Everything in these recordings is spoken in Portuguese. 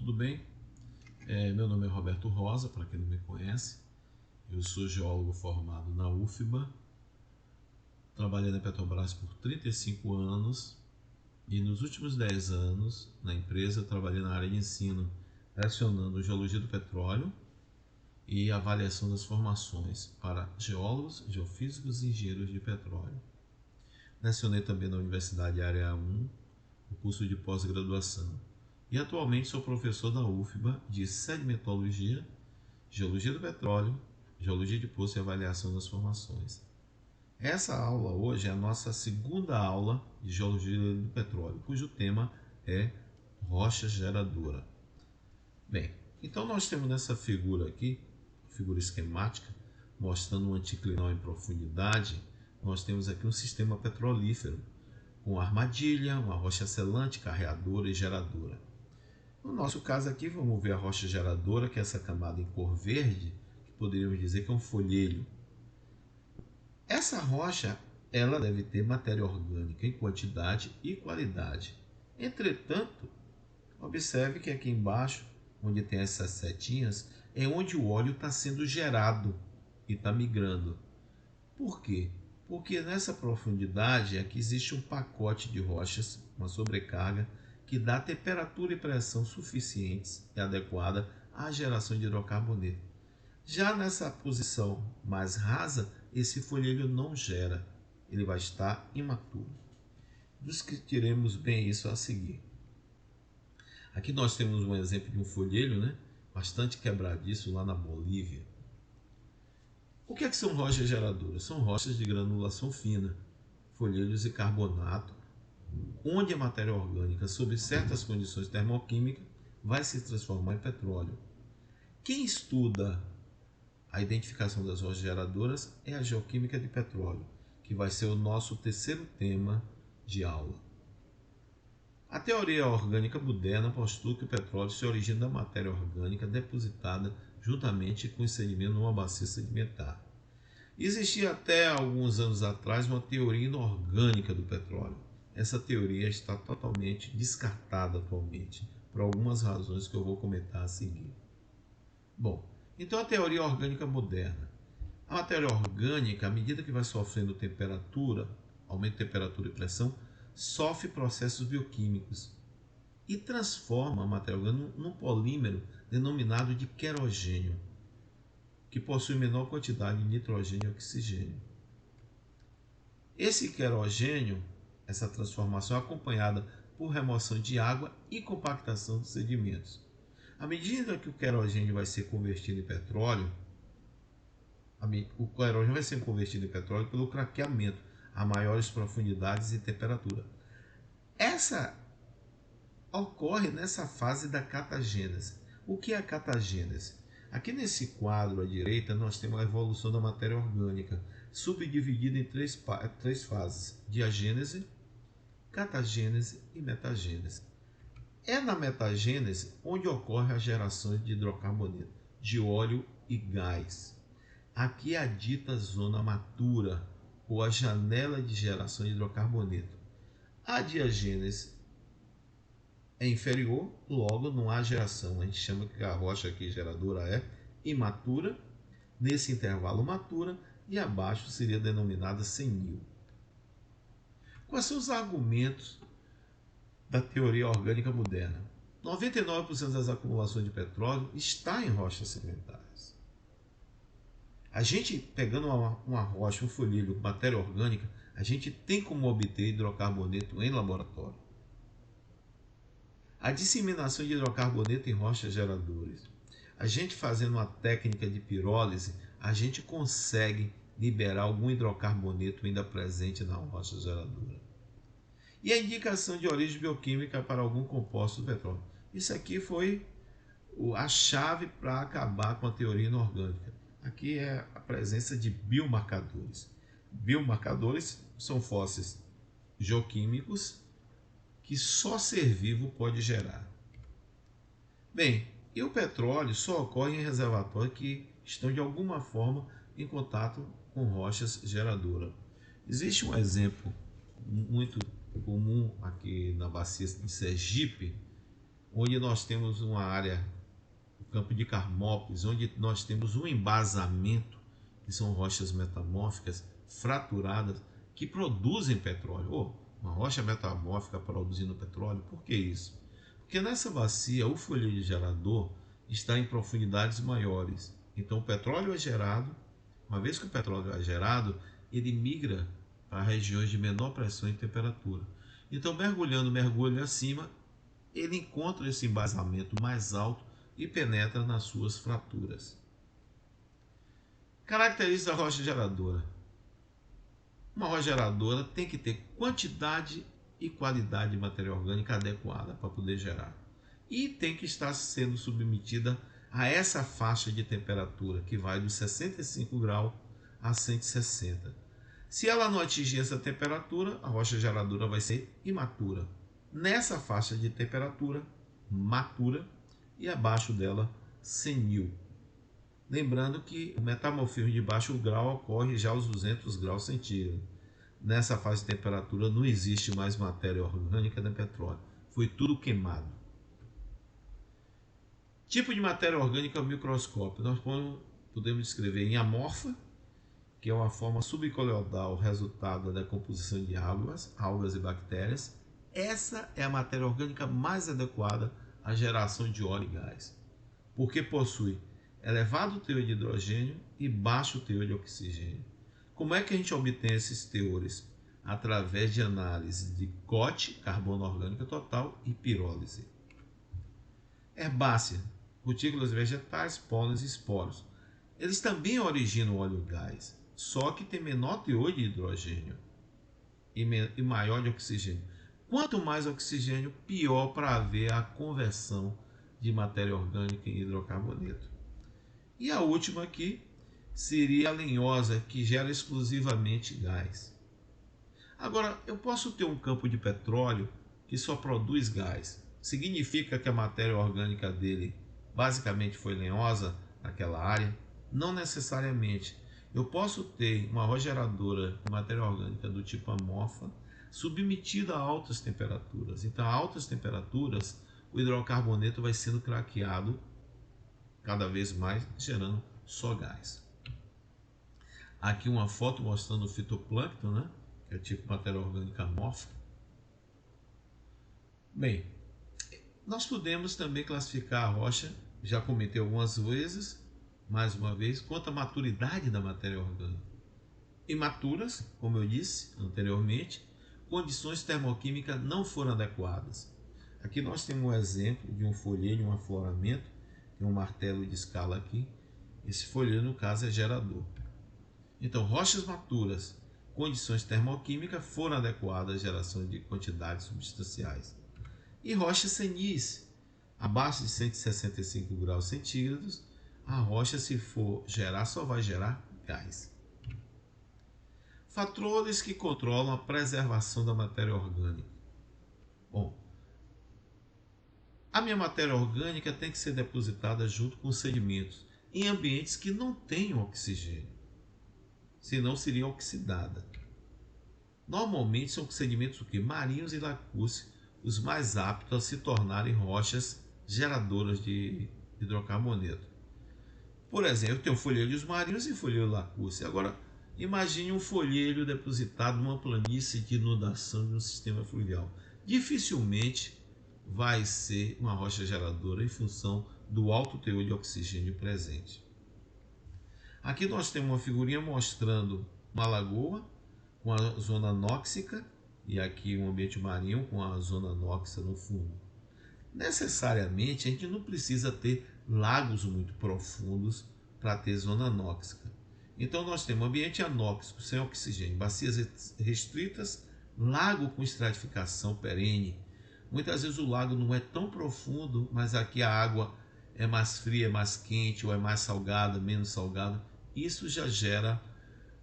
tudo bem? Meu nome é Roberto Rosa, para quem não me conhece. Eu sou geólogo formado na UFBA, trabalhei na Petrobras por 35 anos e nos últimos 10 anos na empresa eu trabalhei na área de ensino, lecionando geologia do petróleo e avaliação das formações para geólogos, geofísicos e engenheiros de petróleo. Lecionei também na Universidade Área 1, o curso de pós-graduação. E atualmente sou professor da UFBA de sedimentologia, geologia do petróleo, geologia de poço e avaliação das formações. Essa aula hoje é a nossa segunda aula de geologia do petróleo, cujo tema é rocha geradora. Bem, então nós temos nessa figura aqui, figura esquemática, mostrando um anticlinal em profundidade. Nós temos aqui um sistema petrolífero, com armadilha, uma rocha selante, carreadora e geradora. No nosso caso aqui, vamos ver a rocha geradora, que é essa camada em cor verde, que poderíamos dizer que é um folhelho. Essa rocha, ela deve ter matéria orgânica em quantidade e qualidade. Entretanto, observe que aqui embaixo, onde tem essas setinhas, é onde o óleo está sendo gerado e está migrando. Por quê? Porque nessa profundidade aqui existe um pacote de rochas, uma sobrecarga, que dá temperatura e pressão suficientes e adequada à geração de hidrocarboneto. Já nessa posição mais rasa, esse folhelho não gera, ele vai estar imaturo. Discutiremos bem isso a seguir. Aqui nós temos um exemplo de um folhelho, bastante quebradiço lá na Bolívia. O que são rochas geradoras? São rochas de granulação fina, folhelhos de carbonato, onde a matéria orgânica, sob certas condições termoquímicas, vai se transformar em petróleo. Quem estuda a identificação das rochas geradoras é a geoquímica de petróleo, que vai ser o nosso terceiro tema de aula. A teoria orgânica moderna postula que o petróleo se origina da matéria orgânica depositada juntamente com o sedimento numa bacia sedimentar. Existia até alguns anos atrás uma teoria inorgânica do petróleo. Essa teoria está totalmente descartada atualmente, por algumas razões que eu vou comentar a seguir. Bom, então a teoria orgânica moderna. A matéria orgânica, à medida que vai sofrendo temperatura, aumento de temperatura e pressão, sofre processos bioquímicos e transforma a matéria orgânica num polímero denominado de querogênio, que possui menor quantidade de nitrogênio e oxigênio. Esse querogênio, essa transformação é acompanhada por remoção de água e compactação dos sedimentos. À medida que o querogênio vai ser convertido em petróleo, pelo craqueamento a maiores profundidades e temperatura. Essa ocorre nessa fase da catagênese. O que é a catagênese? Aqui nesse quadro à direita nós temos a evolução da matéria orgânica, subdividida em três fases: diagênese, catagênese e metagênese. É na metagênese onde ocorre a geração de hidrocarboneto, de óleo e gás. Aqui é a dita zona matura, ou a janela de geração de hidrocarboneto. A diagênese é inferior, logo não há geração. A gente chama que a rocha aqui geradora é imatura, nesse intervalo matura, e abaixo seria denominada senil. Quais são os argumentos da teoria orgânica moderna? 99% das acumulações de petróleo está em rochas sedimentares. A gente, pegando uma rocha, um folhelho com matéria orgânica, a gente tem como obter hidrocarboneto em laboratório. A disseminação de hidrocarboneto em rochas geradoras. A gente fazendo uma técnica de pirólise, a gente consegue liberar algum hidrocarboneto ainda presente na rocha geradora. E a indicação de origem bioquímica para algum composto do petróleo. Isso aqui foi a chave para acabar com a teoria inorgânica. Aqui é a presença de biomarcadores. Biomarcadores são fósseis geoquímicos que só ser vivo pode gerar. Bem, e o petróleo só ocorre em reservatórios que estão de alguma forma em contato com rochas geradoras. Existe um exemplo muito comum aqui na bacia de Sergipe, onde nós temos uma área, o campo de Carmópolis, onde nós temos um embasamento, que são rochas metamórficas fraturadas, que produzem petróleo. Uma rocha metamórfica produzindo petróleo, por que isso? Porque nessa bacia o folheto gerador está em profundidades maiores. Então o petróleo é gerado, uma vez que o petróleo é gerado, ele migra para regiões de menor pressão e temperatura. Então, mergulho acima, ele encontra esse embasamento mais alto e penetra nas suas fraturas. Característica da rocha geradora. Uma rocha geradora tem que ter quantidade e qualidade de matéria orgânica adequada para poder gerar. E tem que estar sendo submetida a essa faixa de temperatura, que vai dos 65 graus a 160. Se ela não atingir essa temperatura, a rocha geradora vai ser imatura. Nessa faixa de temperatura, matura, e abaixo dela, senil. Lembrando que o metamorfismo de baixo grau ocorre já aos 200 graus centígrados. Nessa fase de temperatura não existe mais matéria orgânica nem petróleo. Foi tudo queimado. Tipo de matéria orgânica ao microscópio. Nós podemos descrever em amorfa, que é uma forma subcoloidal resultado da decomposição de algas e bactérias. Essa é a matéria orgânica mais adequada à geração de óleo e gás, porque possui elevado teor de hidrogênio e baixo teor de oxigênio. Como é que a gente obtém esses teores? Através de análise de COT, carbono orgânico total, e pirólise. Herbácea, cutículas vegetais, pólenes e esporos. Eles também originam óleo e gás, só que tem menor teor de hidrogênio e maior de oxigênio. Quanto mais oxigênio, pior para haver a conversão de matéria orgânica em hidrocarboneto. E a última aqui seria a lenhosa, que gera exclusivamente gás. Agora, eu posso ter um campo de petróleo que só produz gás. Significa que a matéria orgânica dele basicamente foi lenhosa naquela área? Não necessariamente. Eu posso ter uma rocha geradora de matéria orgânica do tipo amorfa submetida a altas temperaturas. Então, a altas temperaturas, o hidrocarboneto vai sendo craqueado cada vez mais, gerando só gás. Aqui uma foto mostrando o fitoplâncton, né? Que é tipo matéria orgânica amorfa. Bem, nós podemos também classificar a rocha, já comentei algumas vezes, mais uma vez, quanto à maturidade da matéria orgânica. Imaturas, como eu disse anteriormente, condições termoquímicas não foram adequadas. Aqui nós temos um exemplo de um folheto, um afloramento, tem um martelo de escala aqui. Esse folheto, no caso, é gerador. Então, rochas maturas, condições termoquímicas foram adequadas à geração de quantidades substanciais. E rochas senis, abaixo de 165 graus centígrados, a rocha, se for gerar, só vai gerar gás. Fatores que controlam a preservação da matéria orgânica. Bom, a minha matéria orgânica tem que ser depositada junto com os sedimentos em ambientes que não tenham oxigênio, senão seria oxidada. Normalmente são sedimentos marinhos e lacustres os mais aptos a se tornarem rochas geradoras de hidrocarboneto. Por exemplo, eu tenho folheiros marinhos e folheiro lacustre. Agora, imagine um folheiro depositado numa planície de inundação de um sistema fluvial. Dificilmente vai ser uma rocha geradora em função do alto teor de oxigênio presente. Aqui nós temos uma figurinha mostrando uma lagoa com a zona nóxica e aqui um ambiente marinho com a zona nóxica no fundo. Necessariamente a gente não precisa ter lagos muito profundos para ter zona nóxica. Então nós temos ambiente anóxico sem oxigênio, bacias restritas, lago com estratificação perene. Muitas vezes o lago não é tão profundo, mas aqui a água é mais fria, é mais quente, ou é mais salgada, menos salgada. Isso já gera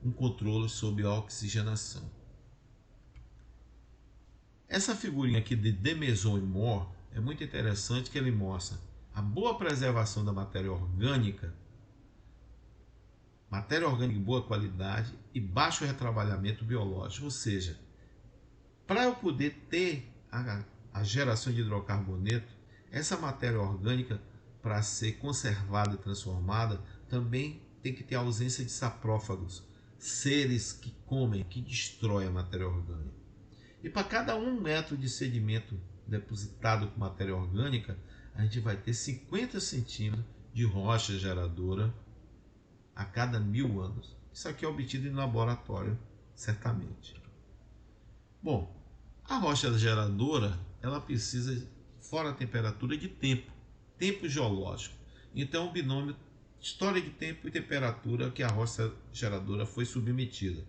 um controle sobre a oxigenação. Essa figurinha aqui de Demaison e Moore é muito interessante, que ele mostra a boa preservação da matéria orgânica de boa qualidade e baixo retrabalhamento biológico. Ou seja, para eu poder ter a geração de hidrocarboneto, Essa matéria orgânica, para ser conservada e transformada, também tem que ter ausência de saprófagos, seres que comem, que destroem a matéria orgânica. E para cada 1 metro de sedimento depositado com matéria orgânica, a gente vai ter 50 centímetros de rocha geradora a cada 1000 anos. Isso aqui é obtido em laboratório, certamente. Bom, a rocha geradora, ela precisa, fora a temperatura, de tempo geológico. Então, o binômio história de tempo e temperatura que a rocha geradora foi submetida.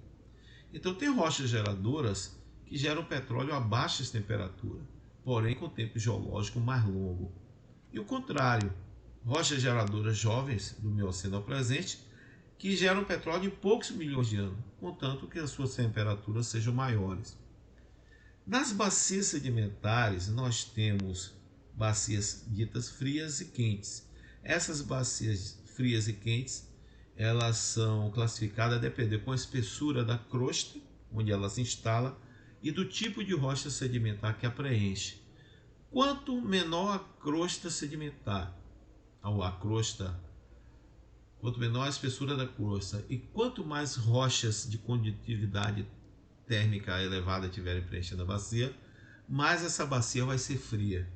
Então, tem rochas geradoras que geram petróleo a baixas temperaturas, porém com tempo geológico mais longo. E o contrário, rochas geradoras jovens, do Mioceno ao presente, que geram petróleo em poucos milhões de anos, contanto que as suas temperaturas sejam maiores. Nas bacias sedimentares, nós temos bacias ditas frias e quentes. Essas bacias frias e quentes, elas são classificadas a depender com a espessura da crosta, onde ela se instala, e do tipo de rocha sedimentar que a preenche. Quanto menor a crosta sedimentar, quanto menor a espessura da crosta e quanto mais rochas de condutividade térmica elevada tiverem preenchendo a bacia, mais essa bacia vai ser fria.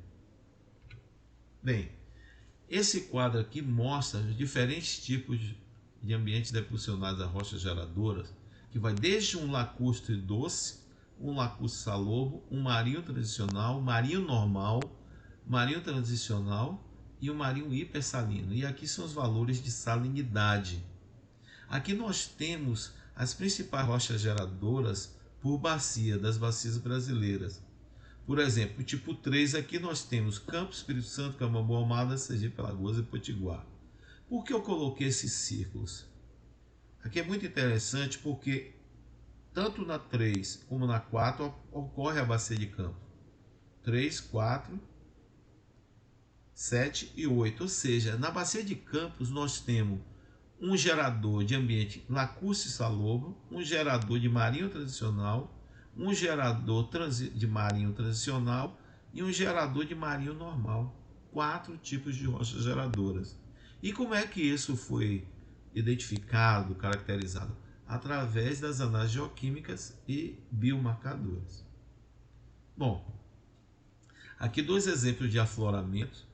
Bem, esse quadro aqui mostra os diferentes tipos de ambientes deposicionados a rochas geradoras, que vai desde um lacustre doce, um lacustre salobo, um marinho tradicional, marinho normal, marinho transicional e um marinho hipersalino. E aqui são os valores de salinidade. Aqui nós temos as principais rochas geradoras por bacia, das bacias brasileiras. Por exemplo, o tipo 3 aqui nós temos Campos, Espírito Santo, Camamu, Almada, Sergipe, Alagoas e Potiguar. Por que eu coloquei esses círculos? Aqui é muito interessante porque tanto na 3 como na 4 ocorre a bacia de Campos. 3, 4, 7 e 8. Ou seja, na bacia de Campos nós temos um gerador de ambiente lacustre salobo, um gerador de marinho tradicional, um gerador de marinho transicional e um gerador de marinho normal. 4 tipos de rochas geradoras. E como é que isso foi identificado, caracterizado? Através das análises geoquímicas e biomarcadores. Bom, aqui 2 exemplos de afloramento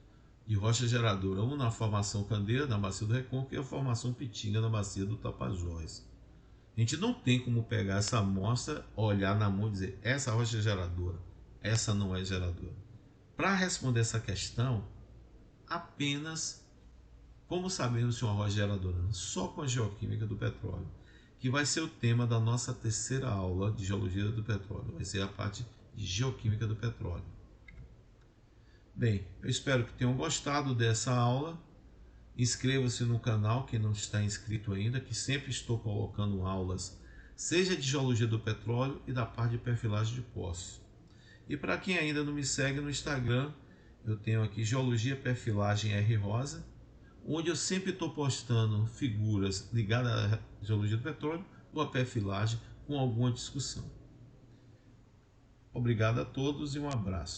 de rocha geradora, um na formação Candeia, na bacia do Recôncavo, e a formação Pitinga, na bacia do Tapajós. A gente não tem como pegar essa amostra, olhar na mão e dizer, essa rocha é geradora, essa não é geradora. Para responder essa questão, apenas como sabemos se uma rocha é geradora? Só com a geoquímica do petróleo, que vai ser o tema da nossa terceira aula de geologia do petróleo, vai ser a parte de geoquímica do petróleo. Bem, eu espero que tenham gostado dessa aula. Inscreva-se no canal, quem não está inscrito ainda, que sempre estou colocando aulas, seja de geologia do petróleo e da parte de perfilagem de poços. E para quem ainda não me segue no Instagram, eu tenho aqui Geologia Perfilagem R. Rosa, onde eu sempre estou postando figuras ligadas à geologia do petróleo ou à perfilagem com alguma discussão. Obrigado a todos e um abraço.